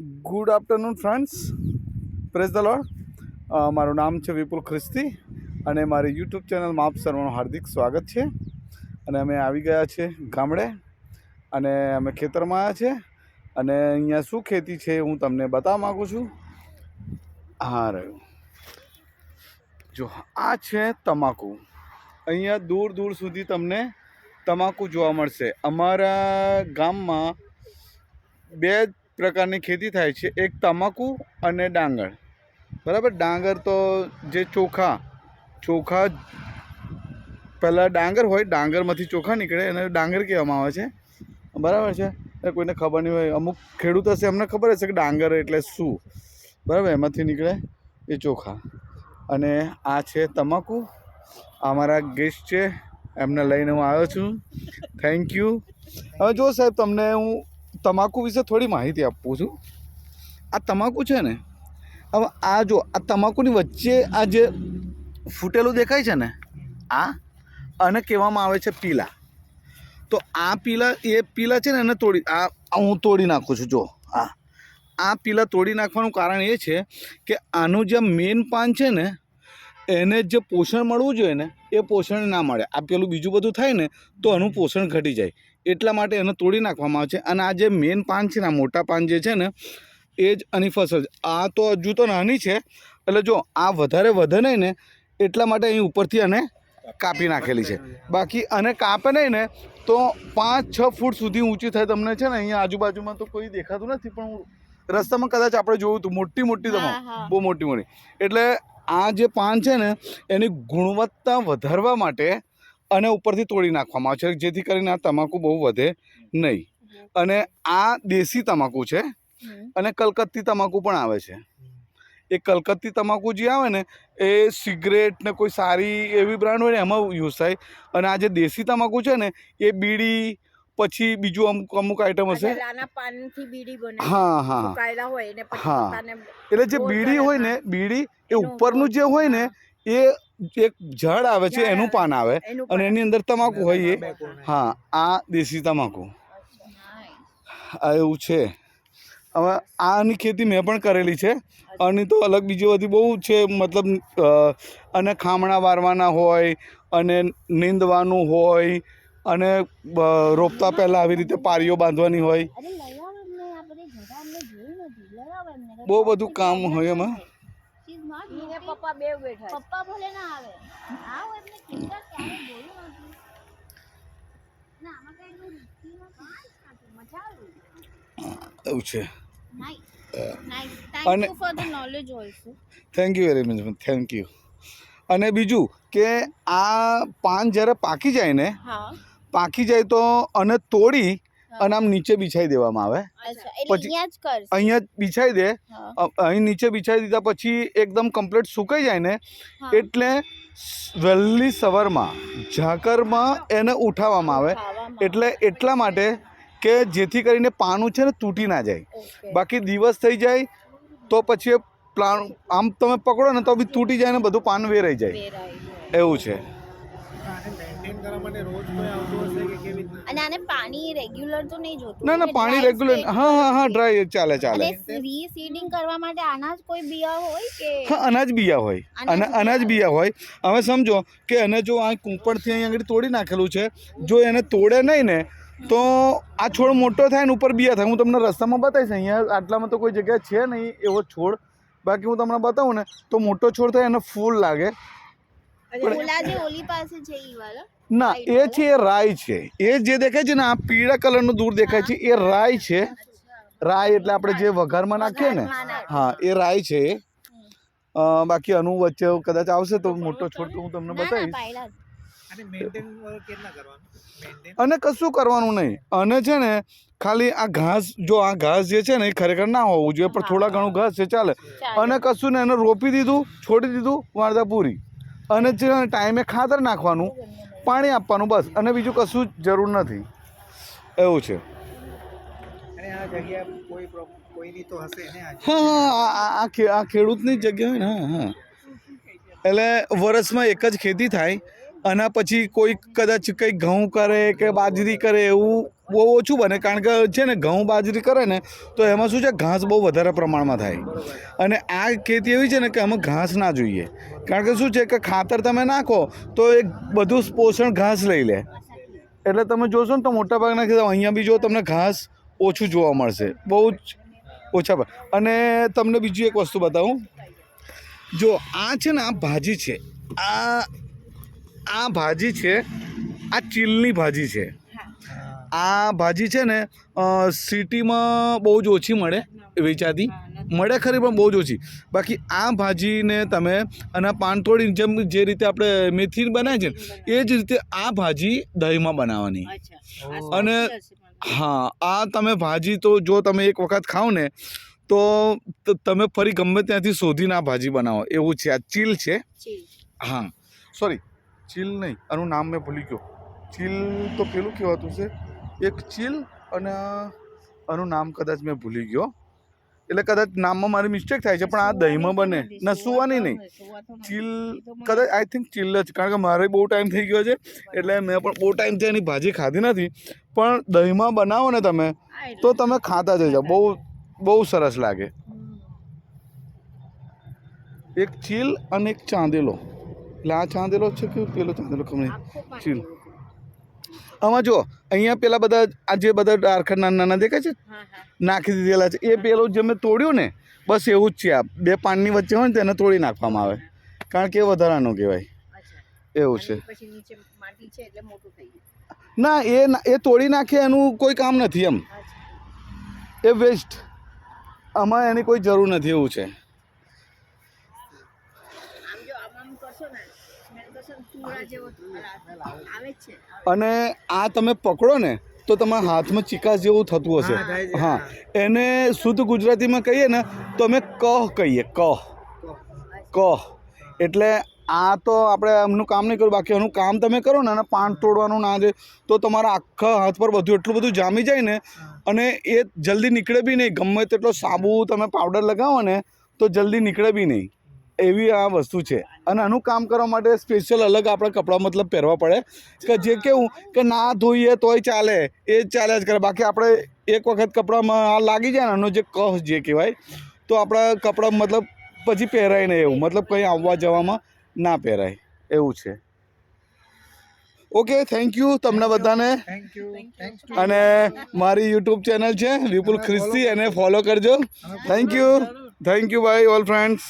Good afternoon friends, praise the lord. મારું નામ છે વિપુલ ખ્રિસ્તી અને મારી યુટ્યુબ ચેનલમાં આપ સર્વનું હાર્દિક સ્વાગત છે. અને અમે આવી ગયા છે ગામડે અને અમે ખેતરમાં આવ્યા છે અને અહીંયા શું ખેતી છે હું તમને બતાવવા માગું છું. હા રહ્યું જો આ છે તમાકુ. અહીંયા દૂર દૂર સુધી તમને તમાકુ જોવા મળશે. અમારા ગામમાં બે પ્રકારની ખેતી થાય છે, એક તમાકુ અને ડાંગર. બરાબર, ડાંગર તો જે ચોખા પહેલાં ડાંગર હોય, ડાંગરમાંથી ચોખા નીકળે એને ડાંગર કહેવામાં આવે છે. બરાબર છે, કોઈને ખબર નહીં હોય, અમુક ખેડૂત હશે એમને ખબર હશે કે ડાંગર એટલે શું. બરાબર, એમાંથી નીકળે એ ચોખા. અને આ છે તમાકુ. અમારા ગેસ્ટ છે, એમને લઈને હું આવ્યો છું. Thank you. હવે જો સાહેબ, તમને હું તમાકુ વિશે થોડી માહિતી આપું છું. આ તમાકુ છે ને, હવે આ જો આ તમાકુની વચ્ચે આ જે ફૂટેલું દેખાય છે ને, આ અને કહેવામાં આવે છે પીલા. તો આ પીલા છે ને એને હું તોડી નાખું છું. જો આ પીલા તોડી નાખવાનું કારણ એ છે કે આનું જે મેઇન પાન છે ને એને જે પોષણ મળવું જોઈએ ને એ પોષણ ના મળે. આ પેલું બીજું બધું થાય ને તો આનું પોષણ ઘટી જાય, એટલા માટે એને તોડી નાખવામાં આવે છે. અને આ જે મેઇન પાન છે ને, આ મોટા પાન જે છે ને એ જ આની ફસલ. આ તો હજુ તો નાની છે, એટલે જો આ વધારે વધે નહીં ને એટલા માટે અહીં ઉપરથી આને કાપી નાખેલી છે. બાકી આને કાપે નહીં ને તો 5-6 ફૂટ સુધી ઊંચી થાય. તમને છે ને અહીંયા આજુબાજુમાં તો કોઈ દેખાતું નથી, પણ રસ્તામાં કદાચ આપણે જોયું હતું મોટી તમાકુ, બહુ મોટી. એટલે આ જે પાન છે ને એની ગુણવત્તા વધારવા માટે અને ઉપરથી તોડી નાખવામાં આવે છે, જેથી કરીને આ તમાકુ બહુ વધે નહીં. અને આ દેશી તમાકુ છે અને કલકત્તી તમાકુ પણ આવે છે. એ કલકત્તી તમાકુ જે આવે ને એ સિગરેટ ને કોઈ સારી એવી બ્રાન્ડ હોય ને એમાં યુઝ થાય. અને આ જે દેશી તમાકુ છે ને એ બીડી, પછી બીજું અમુક આઈટમ હશે. હા. એટલે જે બીડી હોય ને, બીડી એ ઉપરનું જે હોય ને એ એક ઝાડ આવે છે, એનું પાન આવે અને એની અંદર તમાકુ હોય એ. હા, આ દેશી તમાકુ આ એવું છે. હવે આની ખેતી મેં પણ કરેલી છે. આની તો અલગ બીજી બધી બહુ છે, મતલબ અને ખામણા વારવાના હોય અને નીંદવાનું હોય અને રોપતા પહેલાં આવી રીતે પારીઓ બાંધવાની હોય. બહુ બધું કામ હોય એમાં. એવું છે. અને thank you very much, thank you. અને બીજું કે આ પાન જ્યારે પાકી જાય ને, પાકી જાય તો અને તોડી અને આમ નીચે બિછાઈ દેવામાં આવે. પછી અહીંયા જ બિછાઈ દે. અહીં નીચે બિછાઈ દીધા પછી એકદમ કમ્પ્લીટ સુકાઈ જાય ને એટલે વહેલી સવારમાં ઝાકરમાં એને ઉઠાવવામાં આવે. એટલે એટલા માટે કે જેથી કરીને પાનું છે ને તૂટી ના જાય. બાકી દિવસ થઈ જાય તો પછી આમ તમે પકડો ને તો બી તૂટી જાય ને બધું પાન વેરાઈ જાય. એવું છે. અને પાણી રેગ્યુલર તો નહીં જોતું. ના, પાણી રેગ્યુલર. હા, ડ્રાય ચાલે. રીસીડિંગ કરવા માટે અનાજ કોઈ બિયા હોય કે? હા, અનાજ બિયા હોય. હવે સમજો કે એને જો આ કૂંપણથી અહીં આગળ તોડી નાખેલું છે, જો એને તોડે નહીં ને તો આ છોડ મોટો થાય ને ઉપર બિયા થાય. હું તમને રસ્તામાં બતાવીશ. અહીંયા આટલામાં તો કોઈ જગ્યા છે નહીં એવો છોડ. બાકી હું તમને બતાવું ને તો મોટો છોડ થાય, એને ફૂલ લાગે. ના, એ છે એ રાઈ છે. એ જે દેખાય છે ને આ પીળા કલરનું દૂર દેખાય છે એ રાઈ છે. રાઈ એટલે આપણે જે વઘારમાં નાખીએ ને, હા એ રાઈ છે. બાકી આનું વચ્ચે કદાચ આવશે તો મોટો છોડ તો હું તમને બતાવીશ. અને કશું કરવાનું નહીં. અને છે ને ખાલી આ ઘાસ, જો આ ઘાસ જે છે ને એ ખરેખર ના હોવું જોઈએ, પણ થોડા ઘણું ઘાસ છે ચાલે. અને કશું ને એને રોપી દીધું, છોડી દીધું, વાર્તા પૂરી. અને છે ને ટાઈમે ખાતર નાખવાનું, પાણી આપવાનું, બસ. અને બીજું કશું જરૂર નથી. એવું છે. હા, આ ખેડૂતની જગ્યા હોય ને. હા, એટલે વર્ષમાં એક જ ખેતી થાય અને પછી કોઈ કદાચ કંઈ ઘઉં કરે કે બાજરી કરે એવું બહુ ઓછું બને, કારણ કે છે ને ઘઉં બાજરી કરે ને તો એમાં શું છે ઘાસ બહુ વધારે પ્રમાણમાં થાય, અને આ ખેતી એવી છે ને કે આમાં ઘાસ ના જોઈએ, કારણ કે શું છે કે ખાતર તમે નાખો તો એ બધું પોષણ ઘાસ લઈ લે, એટલે તમે જોશો ને તો મોટાભાગના ખેતરો અહીંયા બી જો તમને ઘાસ ઓછું જોવા મળશે, બહુ જ ઓછા. અને તમને બીજી એક વસ્તુ બતાવું, જો આ છે ને આ ભાજી છે, આ ભાજી છે, આ ચીલની ભાજી છે. આ ભાજી છે ને સિટીમાં બહુ જ ઓછી મળે, વેચાતી મળે ખરી પણ બહુ જ ઓછી. બાકી આ ભાજીને તમે અને પાન તોડીને જેમ જે રીતે આપણે મેથી બનાવીએ છે ને એ જ રીતે આ ભાજી દહીંમાં બનાવવાની. અને હા, આ તમે ભાજી તો જો તમે એક વખત ખાઓ ને તો તમે ફરી ગમે ત્યાંથી શોધીને આ ભાજી બનાવો એવું છે. આ ચીલ છે. હા સોરી, ચીલ નહીં, આનું નામ મેં ભૂલી ગયો. ચીલ તો પેલું કહેવાતું છે એક ચીલ, અને આનું નામ કદાચ મેં ભૂલી ગયો, એટલે કદાચ નામમાં મારી મિસ્ટેક થાય છે, પણ આ દહીંમાં બને ના, સુવાની નહીં, ચીલ કદાચ આઈ થિંક ચીલ જ, કારણ કે મારે બહુ ટાઈમ થઈ ગયો છે એટલે મેં પણ બહુ ટાઈમથી એની ભાજી ખાધી નથી, પણ દહીંમાં બનાવો ને તમે તો તમે ખાતા જઈ જાઓ, બહુ સરસ લાગે. એક ચીલ અને એક ચાંદેલો, એટલે આ ચાંદેલો છે કે પેલો ચાંદેલો ખબર નહીં. ચીલ આમાં જો અહીંયા પેલા બધા આ જે બધા ડાર્કર નાના નાના દેખાય છે નાખી દીધેલા છે, એ પેલું જે મેં તોડ્યું ને બસ એવું જ છે. આ બે પાનની વચ્ચે હોય ને તેને તોડી નાખવામાં આવે, કારણ કે એ વધારાનું કહેવાય એવું છે. ના, એ તોડી નાખે એનું કોઈ કામ નથી, એમ એ વેસ્ટ, આમાં એની કોઈ જરૂર નથી એવું છે. અને આ તમે પકડો ને તો તમારા હાથમાં ચિકાસ જેવું થતું હશે. હા, એને શુદ્ધ ગુજરાતીમાં કહીએ ને તો અમે કહ કહીએ, કહ. એટલે આ તો આપણે એમનું કામ નહીં કર્યું, બાકી એનું કામ તમે કરો ને અને પાન તોડવાનું ના દે તો તમારા આખા હાથ પર બધું એટલું બધું જામી જાય ને, અને એ જલ્દી નીકળે બી નહીં. ગમે તેટલો સાબુ તમે પાવડર લગાવો ને તો જલ્દી નીકળે બી નહીં, એવી આ વસ્તુ છે. અને આનું કામ કરવા માટે સ્પેશિયલ અલગ આપણે કપડાં મતલબ પહેરવા પડે, કે જે કેવું કે ના ધોઈએ તોય ચાલે, એ જ ચાલે જ કરે. બાકી આપણે એક વખત કપડામાં આ લાગી જાય ને, આનો જે કહ જે કહેવાય, તો આપણા કપડાં મતલબ પછી પહેરાય નહીં, એવું મતલબ કંઈ આવવા જવામાં ના પહેરાય એવું છે. ઓકે, થેન્ક યુ તમને બધાને. અને મારી યુટ્યુબ ચેનલ છે વિપુલ ખ્રિસ્તી, એને ફોલો કરજો. થેન્ક યુ ભાઈ, ઓલ ફ્રેન્ડ્સ.